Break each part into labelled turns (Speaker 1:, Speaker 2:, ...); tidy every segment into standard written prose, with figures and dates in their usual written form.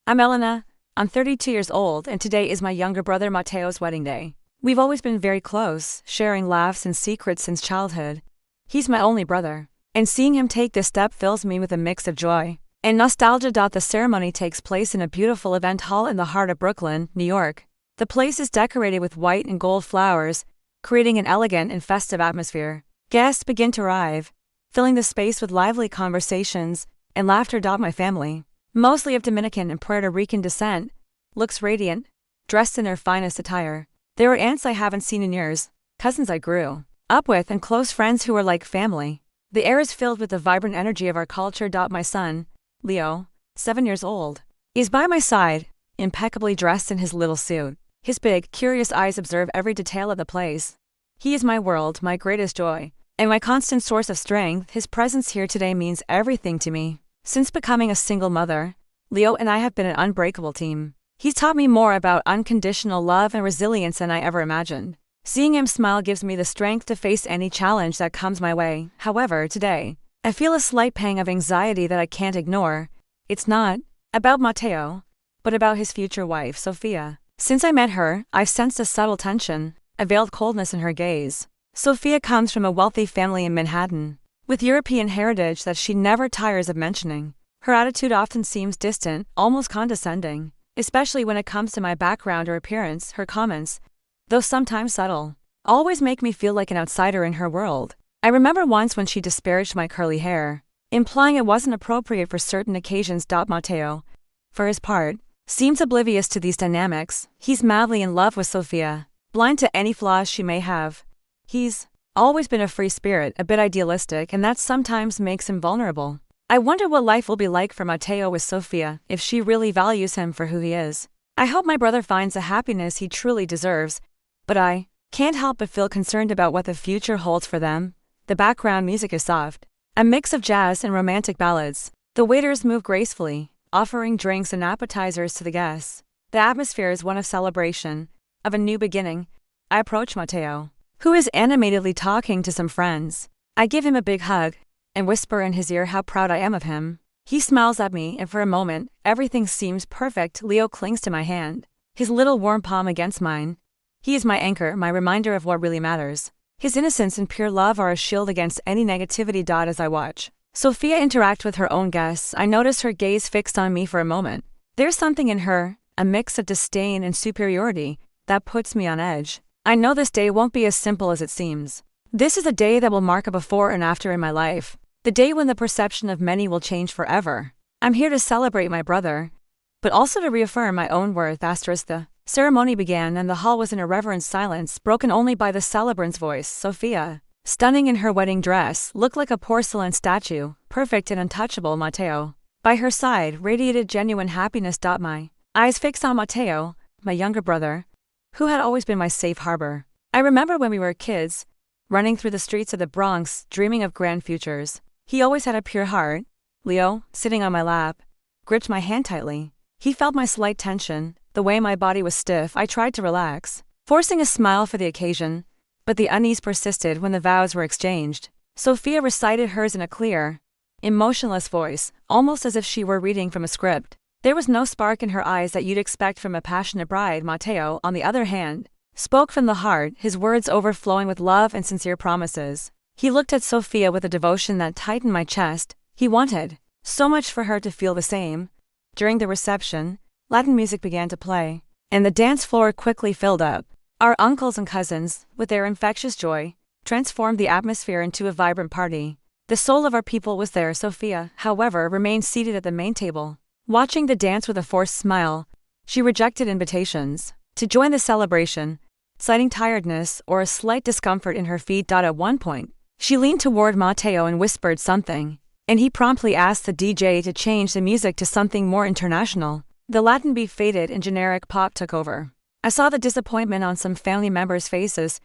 Speaker 1: I'm Elena. I'm 32 years old, and today is my younger brother Mateo's wedding day. We've always been very close, sharing laughs and secrets since childhood. He's my only brother, and seeing him take this step fills me with a mix of joy and nostalgia. The ceremony takes place in a beautiful event hall in the heart of Brooklyn, New York. The place is decorated with white and gold flowers, creating an elegant and festive atmosphere. Guests begin to arrive, filling the space with lively conversations and laughter. My family, mostly of Dominican and Puerto Rican descent, looks radiant, dressed in their finest attire. There are aunts I haven't seen in years, cousins I grew up with, and close friends who are like family. The air is filled with the vibrant energy of our culture. My son, Leo, 7 years old, is by my side, impeccably dressed in his little suit. His big, curious eyes observe every detail of the place. He is my world, my greatest joy, and my constant source of strength. His presence here today means everything to me. Since becoming a single mother, Leo and I have been an unbreakable team. He's taught me more about unconditional love and resilience than I ever imagined. Seeing him smile gives me the strength to face any challenge that comes my way. However, today, I feel a slight pang of anxiety that I can't ignore. It's not about Mateo, but about his future wife, Sofia. Since I met her, I've sensed a subtle tension, a veiled coldness in her gaze. Sofia comes from a wealthy family in Manhattan, with European heritage that she never tires of mentioning. Her attitude often seems distant, almost condescending, especially when it comes to my background or appearance. Her comments, though sometimes subtle, always make me feel like an outsider in her world. I remember once when she disparaged my curly hair, implying it wasn't appropriate for certain occasions. Mateo, for his part, seems oblivious to these dynamics. He's madly in love with Sofia, blind to any flaws she may have. He's always been a free spirit, a bit idealistic, and that sometimes makes him vulnerable. I wonder what life will be like for Mateo with Sofia, if she really values him for who he is. I hope my brother finds the happiness he truly deserves, but I can't help but feel concerned about what the future holds for them. The background music is soft, a mix of jazz and romantic ballads. The waiters move gracefully, offering drinks and appetizers to the guests. The atmosphere is one of celebration, of a new beginning. I approach Mateo, who is animatedly talking to some friends. I give him a big hug and whisper in his ear how proud I am of him. He smiles at me, and for a moment, everything seems perfect. Leo clings to my hand, his little warm palm against mine. He is my anchor, my reminder of what really matters. His innocence and pure love are a shield against any negativity. As I watch Sofia interact with her own guests, I notice her gaze fixed on me for a moment. There's something in her, a mix of disdain and superiority, that puts me on edge. I know this day won't be as simple as it seems. This is a day that will mark a before and after in my life. The day when the perception of many will change forever. I'm here to celebrate my brother, but also to reaffirm my own worth. The ceremony began, and the hall was in a reverent silence, broken only by the celebrant's voice. Sofia, stunning in her wedding dress, looked like a porcelain statue, perfect and untouchable. Mateo, by her side, radiated genuine happiness. My eyes fixed on Mateo, my younger brother, who had always been my safe harbor. I remember when we were kids, running through the streets of the Bronx, dreaming of grand futures. He always had a pure heart. Leo, sitting on my lap, gripped my hand tightly. He felt my slight tension, the way my body was stiff. I tried to relax, forcing a smile for the occasion, but the unease persisted when the vows were exchanged. Sofia recited hers in a clear, emotionless voice, almost as if she were reading from a script. There was no spark in her eyes that you'd expect from a passionate bride. Mateo, on the other hand, spoke from the heart, his words overflowing with love and sincere promises. He looked at Sofia with a devotion that tightened my chest. He wanted so much for her to feel the same. During the reception, Latin music began to play, and the dance floor quickly filled up. Our uncles and cousins, with their infectious joy, transformed the atmosphere into a vibrant party. The soul of our people was there. Sofia, however, remained seated at the main table, watching the dance with a forced smile. She rejected invitations to join the celebration, citing tiredness or a slight discomfort in her feet. At one point, she leaned toward Mateo and whispered something, and he promptly asked the DJ to change the music to something more international. The Latin beat faded and generic pop took over. I saw the disappointment on some family members' faces,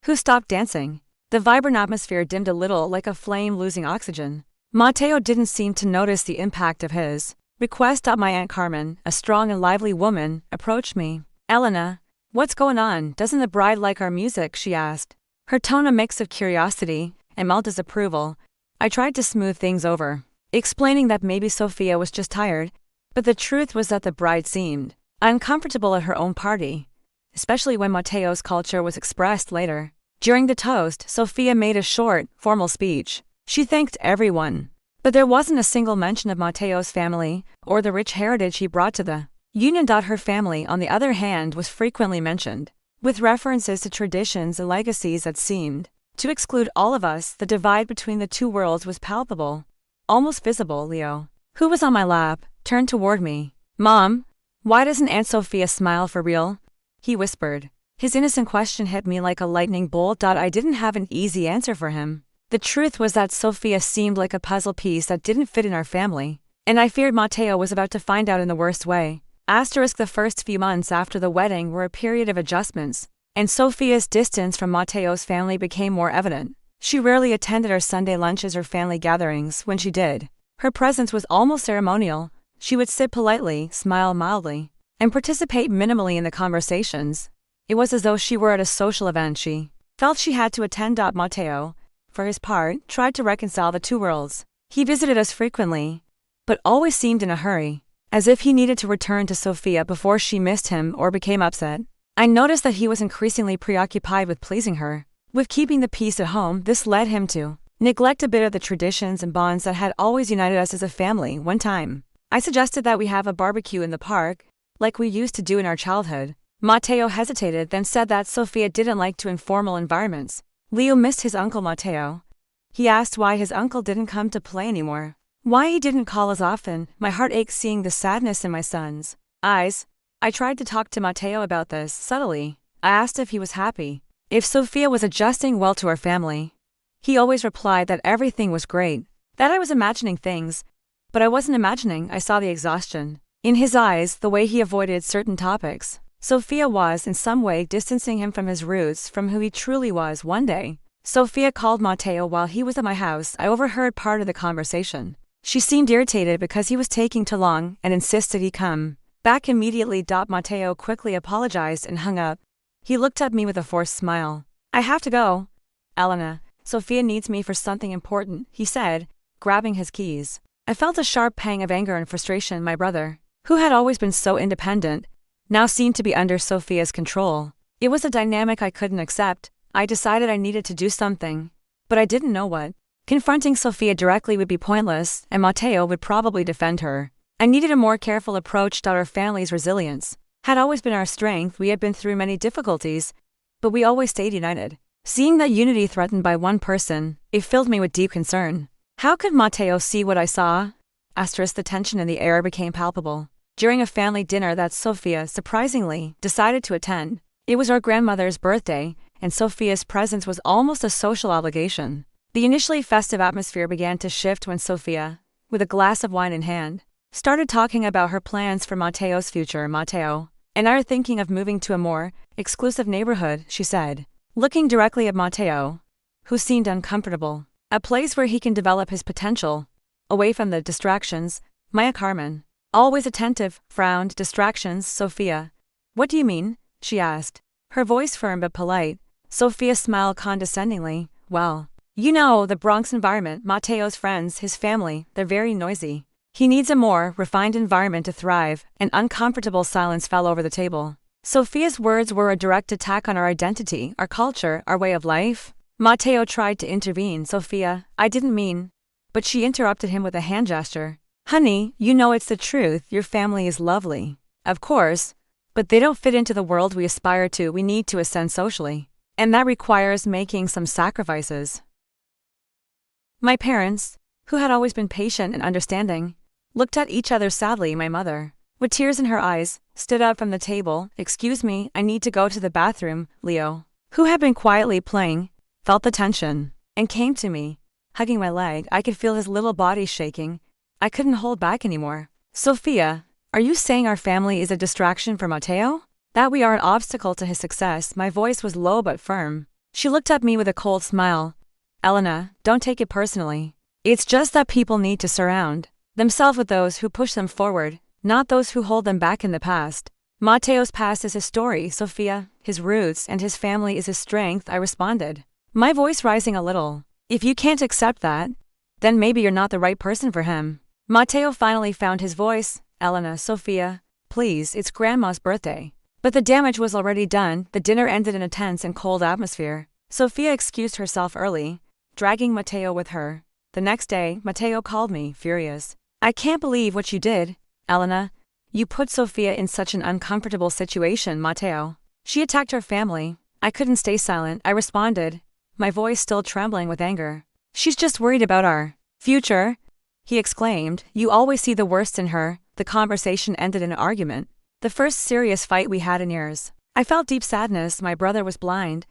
Speaker 1: who stopped dancing. The vibrant atmosphere dimmed a little, like a flame losing oxygen. Mateo didn't seem to notice the impact of his request. My Aunt Carmen, a strong and lively woman, approached me. "Elena, what's going on? Doesn't the bride like our music?" she asked, her tone a mix of curiosity and mild disapproval. I tried to smooth things over, explaining that maybe Sofia was just tired, But the truth was that the bride seemed uncomfortable at her own party, especially when Mateo's culture was expressed later. During the toast, Sofia made a short, formal speech. She thanked everyone. But there wasn't a single mention of Mateo's family or the rich heritage he brought to the union. Her family, on the other hand, was frequently mentioned, with references to traditions and legacies that seemed to exclude all of us. The divide between the two worlds was palpable, almost visible. Leo, who was on my lap, turned toward me. "Mom, why doesn't Aunt Sofia smile for real?" he whispered. His innocent question hit me like a lightning bolt. I didn't have an easy answer for him. The truth was that Sofia seemed like a puzzle piece that didn't fit in our family, and I feared Mateo was about to find out in the worst way. The first few months after the wedding were a period of adjustments, and Sofia's distance from Mateo's family became more evident. She rarely attended our Sunday lunches or family gatherings. When she did, her presence was almost ceremonial. She would sit politely, smile mildly, and participate minimally in the conversations. It was as though she were at a social event she felt she had to attend. Mateo, for his part, tried to reconcile the two worlds. He visited us frequently, but always seemed in a hurry, as if he needed to return to Sofia before she missed him or became upset. I noticed that he was increasingly preoccupied with pleasing her, with keeping the peace at home. This led him to neglect a bit of the traditions and bonds that had always united us as a family. One time, I suggested that we have a barbecue in the park, like we used to do in our childhood. Mateo hesitated, then said that Sofia didn't like to informal environments. Leo missed his uncle Mateo. He asked why his uncle didn't come to play anymore, why he didn't call as often. My heart ached seeing the sadness in my son's eyes. I tried to talk to Mateo about this, subtly. I asked if he was happy, if Sofia was adjusting well to our family. He always replied that everything was great, that I was imagining things. But I wasn't imagining. I saw the exhaustion in his eyes, the way he avoided certain topics. Sofia was, in some way, distancing him from his roots, from who he truly was. One day, Sofia called Mateo while he was at my house. I overheard part of the conversation. She seemed irritated because he was taking too long and insisted he come back immediately. Mateo quickly apologized and hung up. He looked at me with a forced smile. "I have to go, Elena. Sofia needs me for something important," he said, grabbing his keys. I felt a sharp pang of anger and frustration. My brother, who had always been so independent, now seemed to be under Sofia's control. It was a dynamic I couldn't accept. I decided I needed to do something, but I didn't know what. Confronting Sofia directly would be pointless, and Mateo would probably defend her. I needed a more careful approach. Our family's resilience had always been our strength. We had been through many difficulties, but we always stayed united. Seeing that unity threatened by one person, it filled me with deep concern. How could Mateo see what I saw? The tension in the air became palpable. During a family dinner that Sofia, surprisingly, decided to attend. It was our grandmother's birthday, and Sofia's presence was almost a social obligation. The initially festive atmosphere began to shift when Sofia, with a glass of wine in hand, started talking about her plans for Mateo's future. "Mateo and I are thinking of moving to a more exclusive neighborhood," she said, looking directly at Mateo, who seemed uncomfortable. "A place where he can develop his potential, away from the distractions." Maya Carmen, always attentive, frowned. "Distractions, Sofia? What do you mean?" she asked, her voice firm but polite. Sofia smiled condescendingly. "Well, you know, the Bronx environment, Mateo's friends, his family, they're very noisy. He needs a more refined environment to thrive." An uncomfortable silence fell over the table. Sofia's words were a direct attack on our identity, our culture, our way of life. Mateo tried to intervene. "Sofia, I didn't mean..." But she interrupted him with a hand gesture. "Honey, you know it's the truth. Your family is lovely, of course, but they don't fit into the world we aspire to. We need to ascend socially, and that requires making some sacrifices." My parents, who had always been patient and understanding, looked at each other sadly. My mother, with tears in her eyes, stood up from the table. "Excuse me, I need to go to the bathroom." Leo, who had been quietly playing, felt the tension, and came to me, hugging my leg. I could feel his little body shaking. I couldn't hold back anymore. "Sofia, are you saying our family is a distraction for Mateo? That we are an obstacle to his success?" My voice was low but firm. She looked at me with a cold smile. "Elena, don't take it personally. It's just that people need to surround themselves with those who push them forward, not those who hold them back in the past. Mateo's past is his story, Sofia. His roots and his family is his strength," I responded, my voice rising a little. "If you can't accept that, then maybe you're not the right person for him." Mateo finally found his voice. Elena, Sofia, please, it's Grandma's birthday. But the damage was already done. The dinner ended in a tense and cold atmosphere. Sofia excused herself early, dragging Mateo with her. The next day, Mateo called me, furious. I can't believe what you did, Elena. You put Sofia in such an uncomfortable situation, Mateo. She attacked her family. I couldn't stay silent, I responded, my voice still trembling with anger. She's just worried about our future, he exclaimed. You always see the worst in her. The conversation ended in an argument. The first serious fight we had in years. I felt deep sadness. My brother was blind,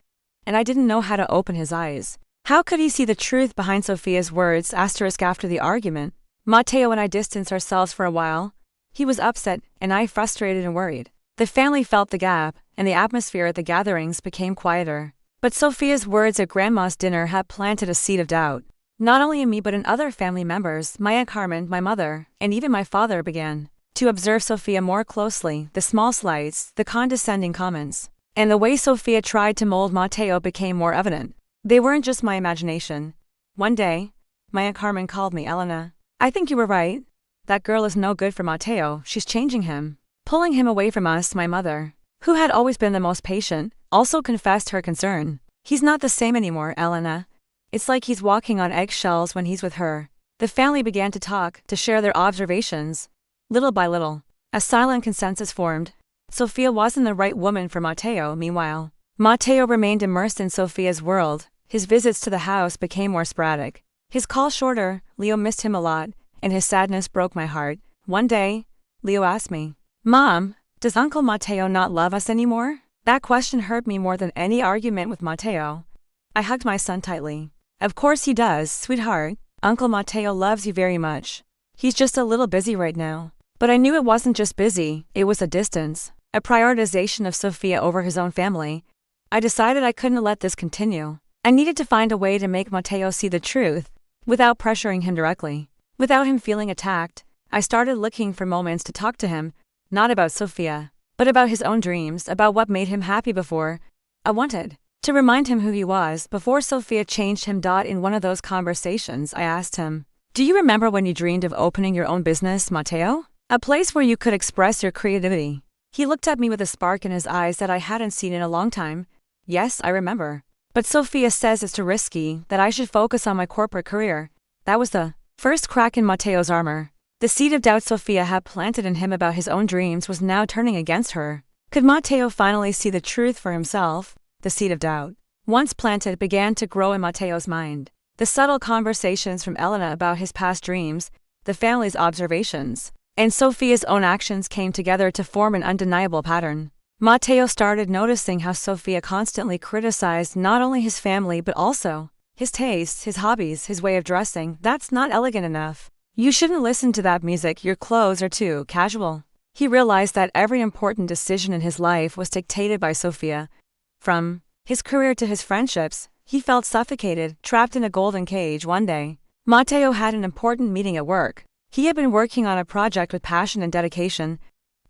Speaker 1: and I didn't know how to open his eyes. How could he see the truth behind Sofia's words? After the argument, Mateo and I distanced ourselves for a while. He was upset, and I frustrated and worried. The family felt the gap, and the atmosphere at the gatherings became quieter. But Sofia's words at Grandma's dinner had planted a seed of doubt. Not only in me but in other family members. My Aunt Carmen, my mother, and even my father began to observe Sofia more closely. The small slights, the condescending comments, and the way Sofia tried to mold Mateo became more evident. They weren't just my imagination. One day, my Aunt Carmen called me, Elena, I think you were right. That girl is no good for Mateo. She's changing him, pulling him away from us. My mother, who had always been the most patient, also confessed her concern. He's not the same anymore, Elena. It's like he's walking on eggshells when he's with her. The family began to talk, to share their observations. Little by little, a silent consensus formed. Sofia wasn't the right woman for Mateo. Meanwhile, Mateo remained immersed in Sofia's world. His visits to the house became more sporadic. His calls shorter. Leo missed him a lot, and his sadness broke my heart. One day, Leo asked me, Mom, does Uncle Mateo not love us anymore? That question hurt me more than any argument with Mateo. I hugged my son tightly. Of course he does, sweetheart. Uncle Mateo loves you very much. He's just a little busy right now. But I knew it wasn't just busy, it was a distance, a prioritization of Sofia over his own family. I decided I couldn't let this continue. I needed to find a way to make Mateo see the truth, without pressuring him directly. Without him feeling attacked, I started looking for moments to talk to him, not about Sofia, but about his own dreams, about what made him happy before. I wanted to remind him who he was before Sofia changed him. In one of those conversations, I asked him, do you remember when you dreamed of opening your own business, Mateo? A place where you could express your creativity. He looked at me with a spark in his eyes that I hadn't seen in a long time. Yes, I remember. But Sofia says it's too risky, that I should focus on my corporate career. That was the first crack in Mateo's armor. The seed of doubt Sofia had planted in him about his own dreams was now turning against her. Could Mateo finally see the truth for himself? The seed of doubt, once planted, began to grow in Mateo's mind. The subtle conversations from Elena about his past dreams, the family's observations, and Sofia's own actions came together to form an undeniable pattern. Mateo started noticing how Sofia constantly criticized not only his family but also his tastes, his hobbies, his way of dressing. That's not elegant enough. You shouldn't listen to that music. Your clothes are too casual. He realized that every important decision in his life was dictated by Sofia. From his career to his friendships, he felt suffocated, trapped in a golden cage. One day, Mateo had an important meeting at work. He had been working on a project with passion and dedication,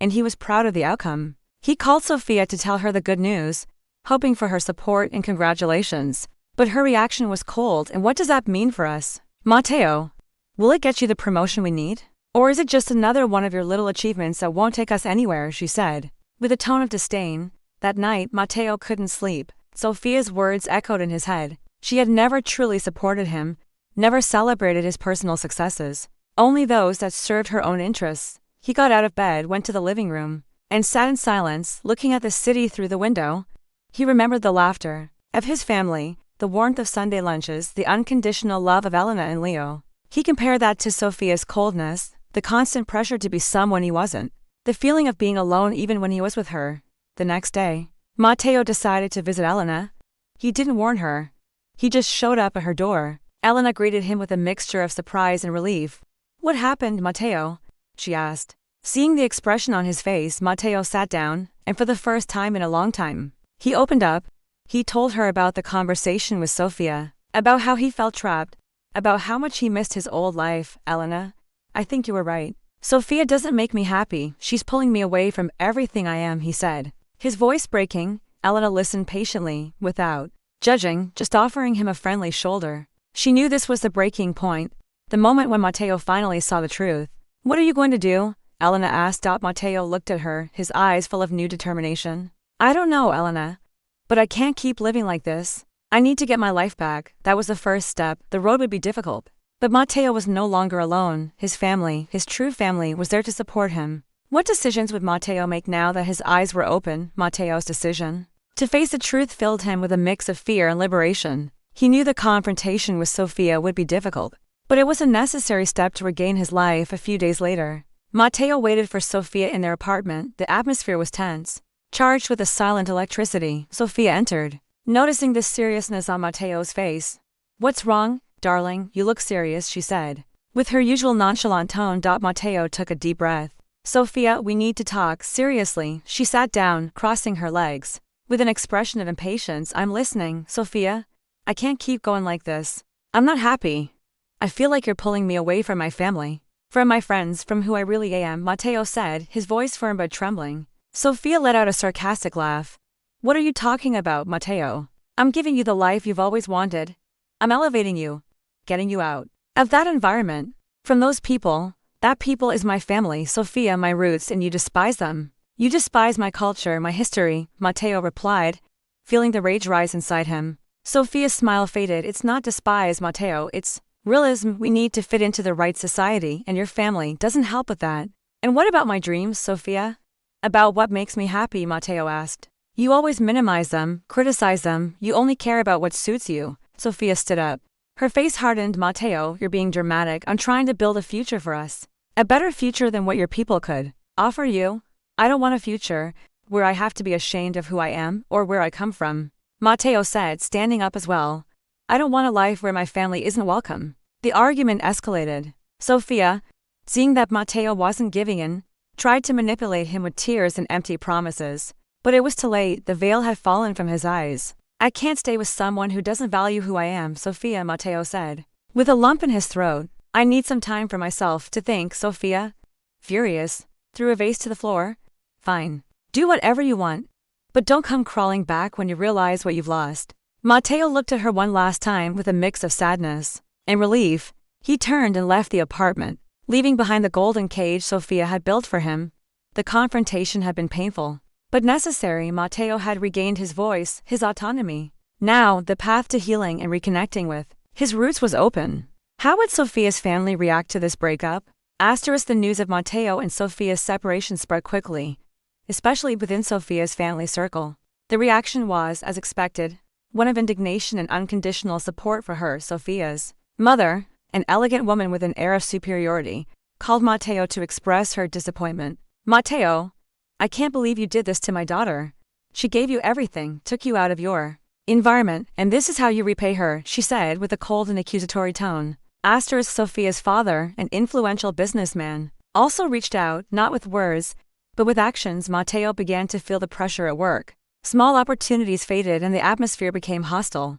Speaker 1: and he was proud of the outcome. He called Sofia to tell her the good news, hoping for her support and congratulations. But her reaction was cold. And what does that mean for us, Mateo? Will it get you the promotion we need? Or is it just another one of your little achievements that won't take us anywhere? She said, with a tone of disdain. That night, Mateo couldn't sleep. Sofia's words echoed in his head. She had never truly supported him, never celebrated his personal successes, only those that served her own interests. He got out of bed, went to the living room, and sat in silence, looking at the city through the window. He remembered the laughter of his family, the warmth of Sunday lunches, the unconditional love of Elena and Leo. He compared that to Sofia's coldness, the constant pressure to be someone he wasn't, the feeling of being alone even when he was with her. The next day, Mateo decided to visit Elena. He didn't warn her. He just showed up at her door. Elena greeted him with a mixture of surprise and relief. What happened, Mateo? She asked. Seeing the expression on his face, Mateo sat down, and for the first time in a long time, he opened up. He told her about the conversation with Sofia, about how he felt trapped, about how much he missed his old life. Elena, I think you were right. Sofia doesn't make me happy. She's pulling me away from everything I am, he said. His voice breaking, Elena listened patiently, without judging, just offering him a friendly shoulder. She knew this was the breaking point, the moment when Mateo finally saw the truth. What are you going to do? Elena asked. Mateo looked at her, his eyes full of new determination. I don't know, Elena. But I can't keep living like this. I need to get my life back. That was the first step. The road would be difficult. But Mateo was no longer alone. His family, his true family, was there to support him. What decisions would Mateo make now that his eyes were open? Mateo's decision to face the truth filled him with a mix of fear and liberation. He knew the confrontation with Sofia would be difficult, but it was a necessary step to regain his life. A few days later, Mateo waited for Sofia in their apartment. The atmosphere was tense, charged with a silent electricity. Sofia entered, noticing the seriousness on Mateo's face. What's wrong, darling? You look serious, she said. With her usual nonchalant tone. Mateo took a deep breath. Sofia, we need to talk. Seriously. She sat down, crossing her legs, with an expression of impatience. I'm listening, Sofia. I can't keep going like this. I'm not happy. I feel like you're pulling me away from my family, from my friends, from who I really am, Mateo said, his voice firm but trembling. Sofia let out a sarcastic laugh. What are you talking about, Mateo? I'm giving you the life you've always wanted. I'm elevating you, getting you out of that environment, from those people. That people is my family, Sofia, my roots, and you despise them. You despise my culture, my history, Mateo replied, feeling the rage rise inside him. Sofia's smile faded. It's not despise, Mateo, it's realism. We need to fit into the right society, and your family doesn't help with that. And what about my dreams, Sofia? About what makes me happy, Mateo asked. You always minimize them, criticize them, you only care about what suits you. Sofia stood up. Her face hardened. Mateo, you're being dramatic. I'm trying to build a future for us. A better future than what your people could offer you. I don't want a future where I have to be ashamed of who I am or where I come from, Mateo said, standing up as well. I don't want a life where my family isn't welcome. The argument escalated. Sofia, seeing that Mateo wasn't giving in, tried to manipulate him with tears and empty promises. But it was too late. The veil had fallen from his eyes. I can't stay with someone who doesn't value who I am, Sofia, Mateo said, with a lump in his throat. I need some time for myself to think, Sofia, furious, threw a vase to the floor. Fine. Do whatever you want. But don't come crawling back when you realize what you've lost. Mateo looked at her one last time with a mix of sadness and relief. He turned and left the apartment, leaving behind the golden cage Sofia had built for him. The confrontation had been painful, but necessary. Mateo had regained his voice, his autonomy. Now, the path to healing and reconnecting with his roots was open. How would Sofia's family react to this breakup? The news of Mateo and Sofia's separation spread quickly, especially within Sofia's family circle. The reaction was, as expected, one of indignation and unconditional support for her. Sofia's mother, an elegant woman with an air of superiority, called Mateo to express her disappointment. Mateo, I can't believe you did this to my daughter. She gave you everything, took you out of your environment, and this is how you repay her, she said with a cold and accusatory tone. Sofia's father, an influential businessman, also reached out, not with words, but with actions. Mateo began to feel the pressure at work. Small opportunities faded and the atmosphere became hostile.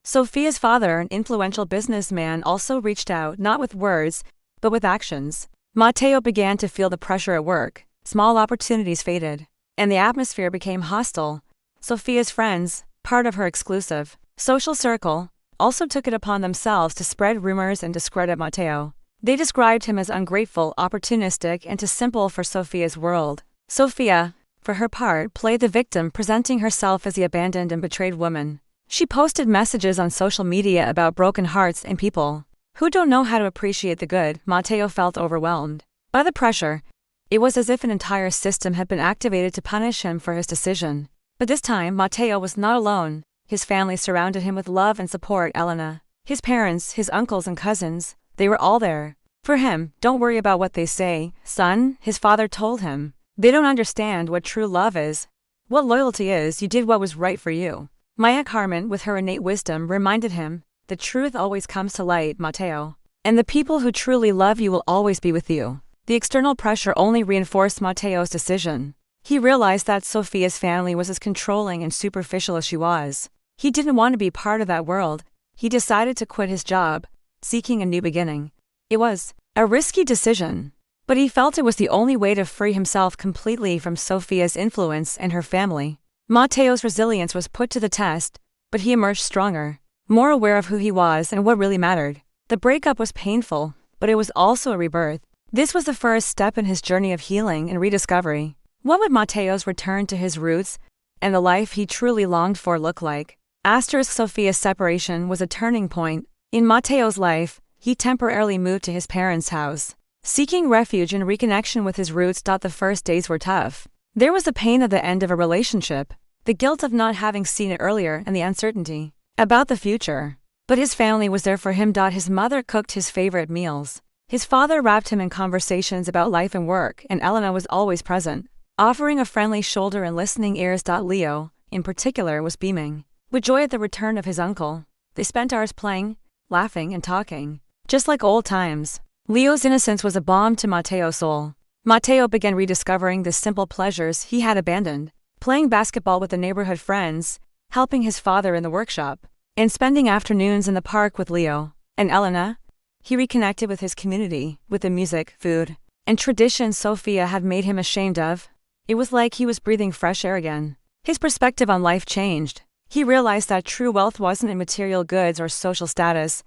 Speaker 1: Sofia's father, an influential businessman, also reached out, not with words, but with actions. Mateo began to feel the pressure at work. Small opportunities faded, and the atmosphere became hostile. Sofia's friends, part of her exclusive social circle, also took it upon themselves to spread rumors and discredit Mateo. They described him as ungrateful, opportunistic, and too simple for Sofia's world. Sofia, for her part, played the victim, presenting herself as the abandoned and betrayed woman. She posted messages on social media about broken hearts and people who don't know how to appreciate the good. Mateo felt overwhelmed by the pressure. It was as if an entire system had been activated to punish him for his decision. But this time, Mateo was not alone. His family surrounded him with love and support. Elena, his parents, his uncles and cousins, they were all there for him. Don't worry about what they say, son, his father told him. They don't understand what true love is, what loyalty is. You did what was right for you. Maya Carmen, with her innate wisdom, reminded him, the truth always comes to light, Mateo. And the people who truly love you will always be with you. The external pressure only reinforced Mateo's decision. He realized that Sofia's family was as controlling and superficial as she was. He didn't want to be part of that world. He decided to quit his job, seeking a new beginning. It was a risky decision, but he felt it was the only way to free himself completely from Sofia's influence and her family. Mateo's resilience was put to the test, but he emerged stronger, more aware of who he was and what really mattered. The breakup was painful, but it was also a rebirth. This was the first step in his journey of healing and rediscovery. What would Mateo's return to his roots and the life he truly longed for look like? Sofia's separation was a turning point. In Mateo's life, he temporarily moved to his parents' house, seeking refuge and reconnection with his roots. The first days were tough. There was the pain of the end of a relationship, the guilt of not having seen it earlier, and the uncertainty about the future. But his family was there for him. His mother cooked his favorite meals. His father wrapped him in conversations about life and work, and Elena was always present, offering a friendly shoulder and listening ears. Leo, in particular, was beaming with joy at the return of his uncle. They spent hours playing, laughing, and talking, just like old times. Leo's innocence was a balm to Mateo's soul. Mateo began rediscovering the simple pleasures he had abandoned, playing basketball with the neighborhood friends, helping his father in the workshop, and spending afternoons in the park with Leo and Elena. He reconnected with his community, with the music, food, and traditions Sofia had made him ashamed of. It was like he was breathing fresh air again. His perspective on life changed. He realized that true wealth wasn't in material goods or social status,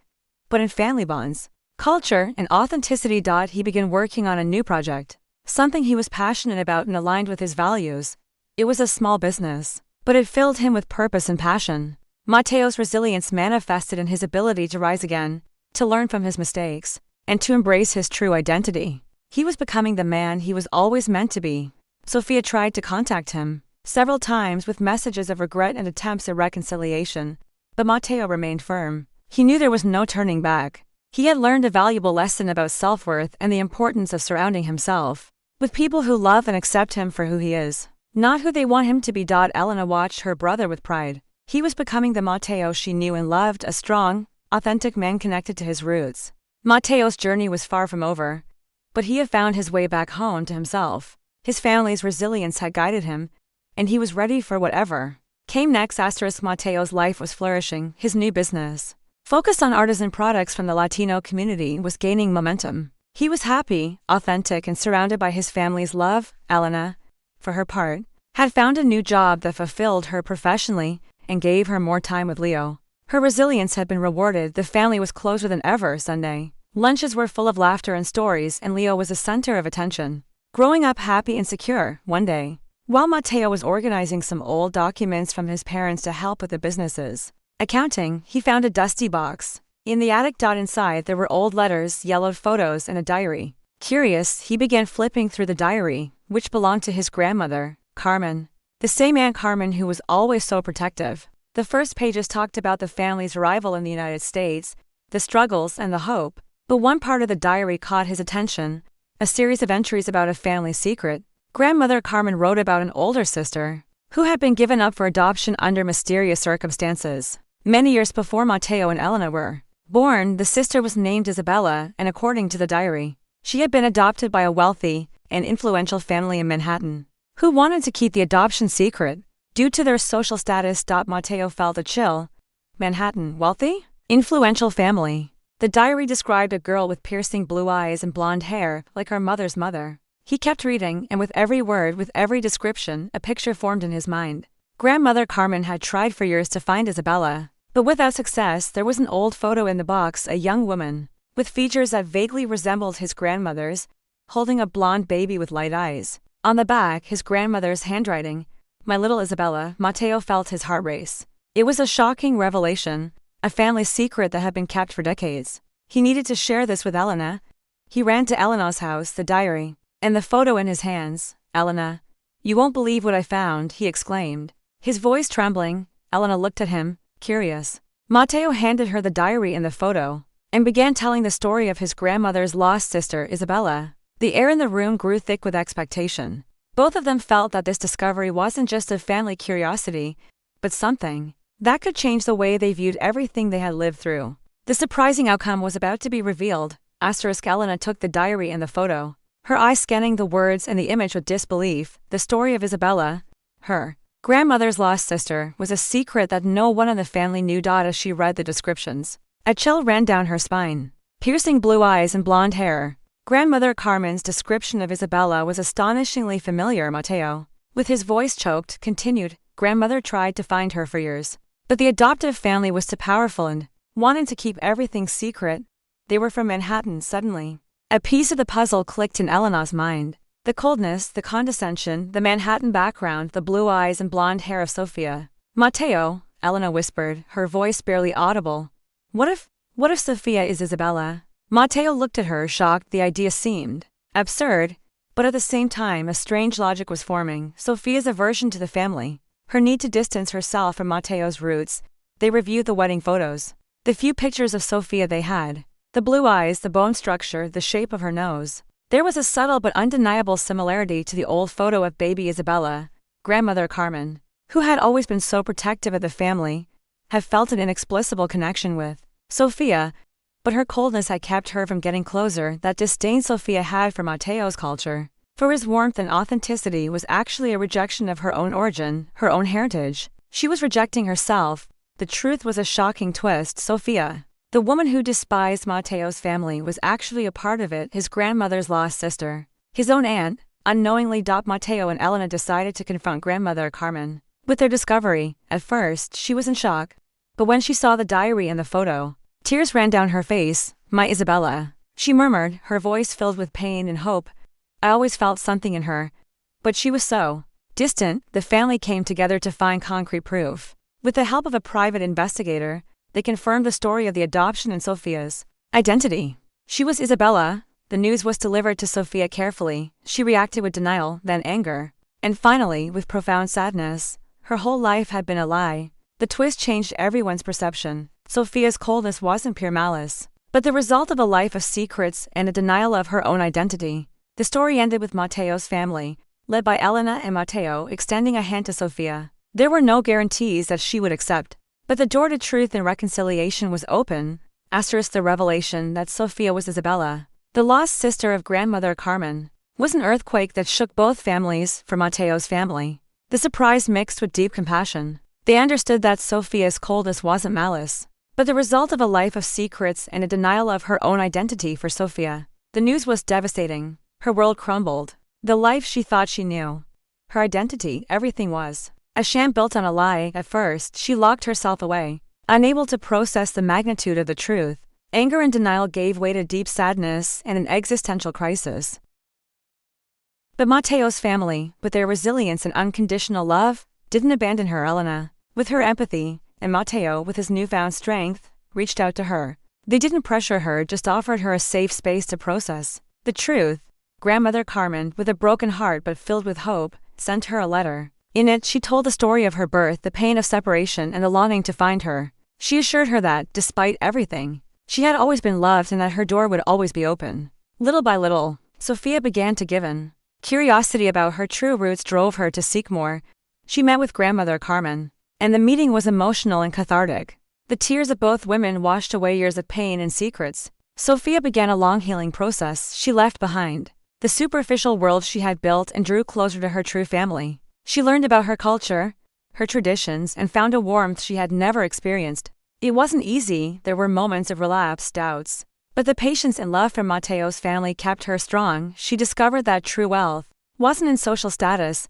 Speaker 1: but in family bonds, culture, and authenticity. He began working on a new project, something he was passionate about and aligned with his values. It was a small business, but it filled him with purpose and passion. Mateo's resilience manifested in his ability to rise again, to learn from his mistakes, and to embrace his true identity. He was becoming the man he was always meant to be. Sofia tried to contact him several times with messages of regret and attempts at reconciliation, but Mateo remained firm. He knew there was no turning back. He had learned a valuable lesson about self-worth and the importance of surrounding himself with people who love and accept him for who he is, not who they want him to be. Elena watched her brother with pride. He was becoming the Mateo she knew and loved, a strong, authentic man connected to his roots. Mateo's journey was far from over, but he had found his way back home to himself. His family's resilience had guided him, and he was ready for whatever came next. Mateo's life was flourishing. His new business, focused on artisan products from the Latino community, was gaining momentum. He was happy, authentic, and surrounded by his family's love. Elena, for her part, had found a new job that fulfilled her professionally and gave her more time with Leo. Her resilience had been rewarded. The family was closer than ever. Sunday lunches were full of laughter and stories, and Leo was the center of attention. Growing up happy and secure, one day, while Mateo was organizing some old documents from his parents to help with the business's accounting, he found a dusty box in the attic. Inside there were old letters, yellowed photos, and a diary. Curious, he began flipping through the diary, which belonged to his grandmother, Carmen, the same Aunt Carmen who was always so protective. The first pages talked about the family's arrival in the United States, the struggles, and the hope. But one part of the diary caught his attention, a series of entries about a family secret. Grandmother Carmen wrote about an older sister who had been given up for adoption under mysterious circumstances. Many years before Mateo and Elena were born, the sister was named Isabella, and according to the diary, she had been adopted by a wealthy and influential family in Manhattan, who wanted to keep the adoption secret due to their social status. Mateo felt a chill. Manhattan, wealthy? Influential family. The diary described a girl with piercing blue eyes and blonde hair, like her mother's mother. He kept reading, and with every word, with every description, a picture formed in his mind. Grandmother Carmen had tried for years to find Isabella, but without success. There was an old photo in the box, a young woman, with features that vaguely resembled his grandmother's, holding a blonde baby with light eyes. On the back, his grandmother's handwriting, "My little Isabella." Mateo felt his heart race. It was a shocking revelation, a family secret that had been kept for decades. He needed to share this with Elena. He ran to Elena's house, the diary, and the photo in his hands. "Elena, you won't believe what I found," he exclaimed, his voice trembling. Elena looked at him, curious. Mateo handed her the diary and the photo, and began telling the story of his grandmother's lost sister, Isabella. The air in the room grew thick with expectation. Both of them felt that this discovery wasn't just a family curiosity, but something that could change the way they viewed everything they had lived through. The surprising outcome was about to be revealed. Elena took the diary and the photo, her eyes scanning the words and the image with disbelief. The story of Isabella, her grandmother's lost sister, was a secret that no one in the family knew. As she read the descriptions, a chill ran down her spine. Piercing blue eyes and blonde hair. Grandmother Carmen's description of Isabella was astonishingly familiar. Mateo, with his voice choked, continued, "Grandmother tried to find her for years, but the adoptive family was too powerful and wanted to keep everything secret. They were from Manhattan." Suddenly, A piece of the puzzle clicked in Elena's mind. The coldness, the condescension, the Manhattan background, the blue eyes and blonde hair of Sofia. Mateo, Elena whispered, her voice barely audible. What if Sofia is Isabella? Mateo looked at her, shocked. The idea seemed absurd, but at the same time a strange logic was forming. Sofia's aversion to the family, her need to distance herself from Mateo's roots. They reviewed the wedding photos. The few pictures of Sofia they had. The blue eyes, the bone structure, the shape of her nose. There was a subtle but undeniable similarity to the old photo of baby Isabella. Grandmother Carmen, who had always been so protective of the family, had felt an inexplicable connection with Sofia, but her coldness had kept her from getting closer. That disdain Sofia had for Mateo's culture, for his warmth and authenticity, was actually a rejection of her own origin, her own heritage. She was rejecting herself. The truth was a shocking twist. Sofia, the woman who despised Mateo's family, was actually a part of it, his grandmother's lost sister, his own aunt. Unknowingly, Mateo and Elena decided to confront grandmother Carmen with their discovery. At first, she was in shock, but when she saw the diary and the photo, tears ran down her face. My Isabella, she murmured, her voice filled with pain and hope. I always felt something in her, but she was so distant. The family came together to find concrete proof. With the help of a private investigator, they confirmed the story of the adoption and Sofia's identity. She was Isabella. The news was delivered to Sofia carefully. She reacted with denial, then anger, and finally with profound sadness. Her whole life had been a lie. The twist changed everyone's perception. Sofia's coldness wasn't pure malice, but the result of a life of secrets and a denial of her own identity. The story ended with Mateo's family, led by Elena and Mateo, extending a hand to Sofia. There were no guarantees that she would accept, but the door to truth and reconciliation was open. The revelation that Sofia was Isabella, the lost sister of grandmother Carmen, was an earthquake that shook both families. For Mateo's family, the surprise mixed with deep compassion. They understood that Sofia's coldness wasn't malice, but the result of a life of secrets and a denial of her own identity. For Sofia, the news was devastating. Her world crumbled. The life she thought she knew, her identity, everything was a sham built on a lie. At first, she locked herself away, unable to process the magnitude of the truth. Anger and denial gave way to deep sadness and an existential crisis. But Mateo's family, with their resilience and unconditional love, didn't abandon her. Elena, with her empathy, and Mateo, with his newfound strength, reached out to her. They didn't pressure her, just offered her a safe space to process the truth. Grandmother Carmen, with a broken heart but filled with hope, sent her a letter. In it, she told the story of her birth, the pain of separation, and the longing to find her. She assured her that, despite everything, she had always been loved and that her door would always be open. Little by little, Sofia began to give in. Curiosity about her true roots drove her to seek more. She met with grandmother Carmen, and the meeting was emotional and cathartic. The tears of both women washed away years of pain and secrets. Sofia began a long healing process. She left behind the superficial world she had built and drew closer to her true family. She learned about her culture, her traditions, and found a warmth she had never experienced. It wasn't easy. There were moments of relapse, doubts, but the patience and love from Mateo's family kept her strong. She discovered that true wealth wasn't in social status,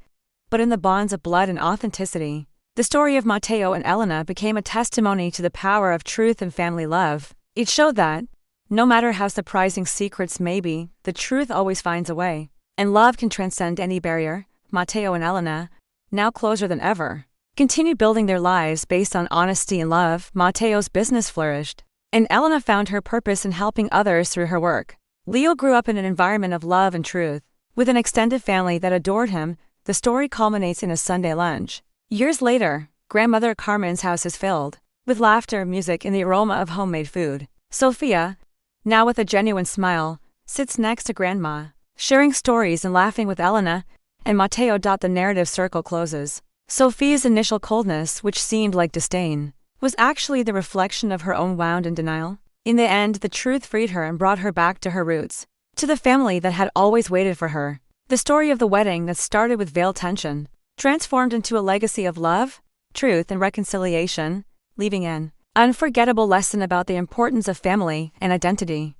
Speaker 1: but in the bonds of blood and authenticity. The story of Mateo and Elena became a testimony to the power of truth and family love. It showed that, no matter how surprising secrets may be, the truth always finds a way, and love can transcend any barrier. Mateo and Elena, now closer than ever, continued building their lives based on honesty and love. Mateo's business flourished, and Elena found her purpose in helping others through her work. Leo grew up in an environment of love and truth, with an extended family that adored him. The story culminates in a Sunday lunch. Years later, grandmother Carmen's house is filled with laughter, music, and the aroma of homemade food. Sofia, now with a genuine smile, sits next to grandma, sharing stories and laughing with Elena and Mateo. The narrative circle closes. Sofia's initial coldness, which seemed like disdain, was actually the reflection of her own wound and denial. In the end, the truth freed her and brought her back to her roots, to the family that had always waited for her. The story of the wedding that started with veiled tension transformed into a legacy of love, truth, and reconciliation, leaving an unforgettable lesson about the importance of family and identity.